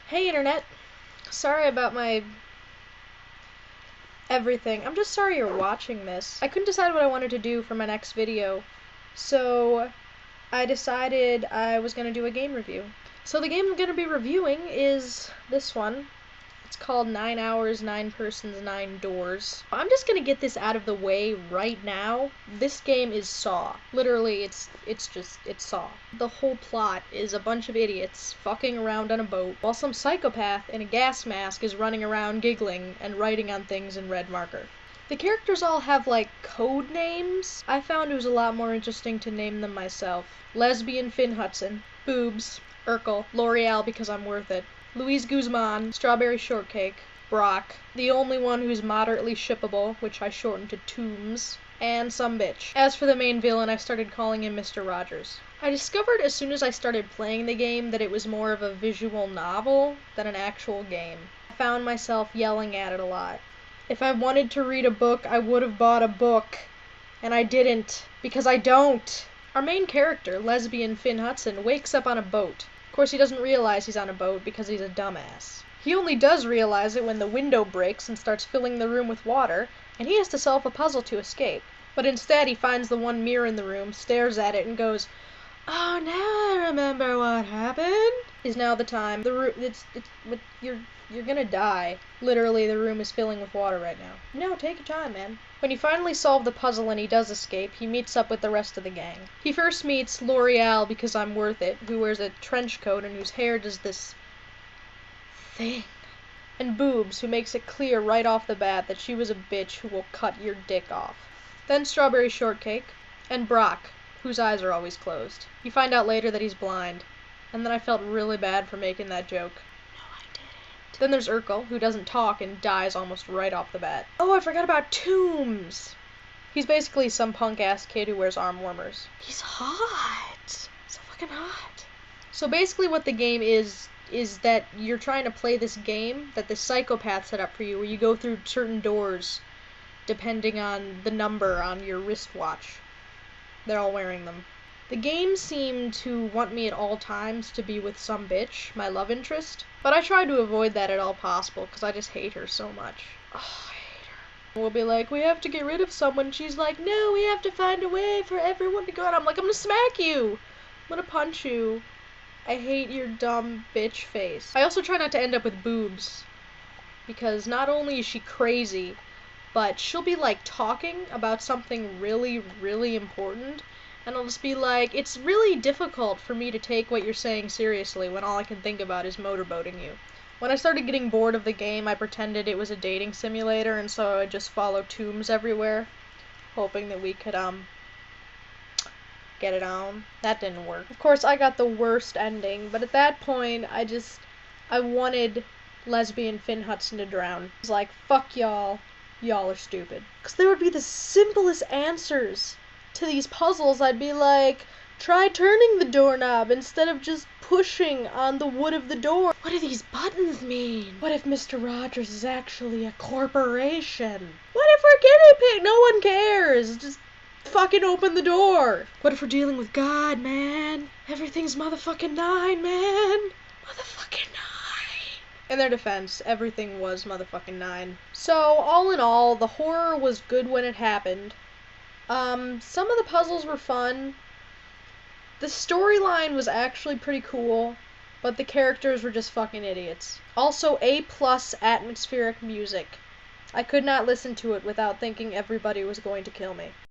Hey internet, sorry about my everything. I'm just sorry you're watching this. I couldn't decide what I wanted to do for my next video, so I decided I was gonna do a game review. So the game I'm gonna be reviewing is this one. It's called 9 Hours, 9 Persons, 9 Doors. I'm just gonna get this out of the way right now. This game is Saw. Literally, it's Saw. The whole plot is a bunch of idiots fucking around on a boat while some psychopath in a gas mask is running around giggling and writing on things in red marker. The characters all have, like, code names. I found it was a lot more interesting to name them myself. Lesbian Finn Hudson, Boobs, Urkel, L'Oreal because I'm worth it, Louise Guzman, Strawberry Shortcake, Brock, the only one who's moderately shippable, which I shortened to Toombs, and some bitch. As for the main villain, I started calling him Mr. Rogers. I discovered as soon as I started playing the game that it was more of a visual novel than an actual game. I found myself yelling at it a lot. If I wanted to read a book, I would have bought a book. And I didn't, because I don't. Our main character, Lesbian Finn Hudson, wakes up on a boat. Of course, he doesn't realize he's on a boat because he's a dumbass. He only does realize it when the window breaks and starts filling the room with water, and he has to solve a puzzle to escape. But instead, he finds the one mirror in the room, stares at it, and goes, "Oh, now I remember what happened." Is now the time. The room, you're gonna die. Literally, the room is filling with water right now. No, take your time, man. When you finally solve the puzzle and he does escape, he meets up with the rest of the gang. He first meets L'Oreal because I'm worth it, who wears a trench coat and whose hair does this thing. And Boobs, who makes it clear right off the bat that she was a bitch who will cut your dick off. Then Strawberry Shortcake, and Brock, whose eyes are always closed. You find out later that he's blind, and then I felt really bad for making that joke. Then there's Urkel, who doesn't talk and dies almost right off the bat. Oh, I forgot about Toombs! He's basically some punk-ass kid who wears arm warmers. He's hot! So fucking hot. So basically what the game is that you're trying to play this game that the psychopath set up for you, where you go through certain doors depending on the number on your wristwatch. They're all wearing them. The game seemed to want me at all times to be with some bitch, my love interest, but I tried to avoid that at all possible because I just hate her so much. Oh, I hate her. We'll be like, we have to get rid of someone. She's like, no, we have to find a way for everyone to go. And I'm like, I'm gonna smack you. I'm gonna punch you. I hate your dumb bitch face. I also try not to end up with Boobs, because not only is she crazy, but she'll be like talking about something really, really important, and I'll just be like, it's really difficult for me to take what you're saying seriously when all I can think about is motorboating you. When I started getting bored of the game, I pretended it was a dating simulator, and so I would just follow Toombs everywhere, hoping that we could, get it on. That didn't work. Of course, I got the worst ending, but at that point, I wanted Lesbian Finn Hudson to drown. I was like, fuck y'all. Y'all are stupid. Because there would be the simplest answers to these puzzles. I'd be like, try turning the doorknob instead of just pushing on the wood of the door. What do these buttons mean? What if Mr. Rogers is actually a corporation? What if we're guinea pig? No one cares. Just fucking open the door. What if we're dealing with God, man? Everything's motherfucking 9, man. Motherfucking 9. In their defense, everything was motherfucking 9. So, all in all, the horror was good when it happened. Some of the puzzles were fun. The storyline was actually pretty cool, but the characters were just fucking idiots. Also, A+ atmospheric music. I could not listen to it without thinking everybody was going to kill me.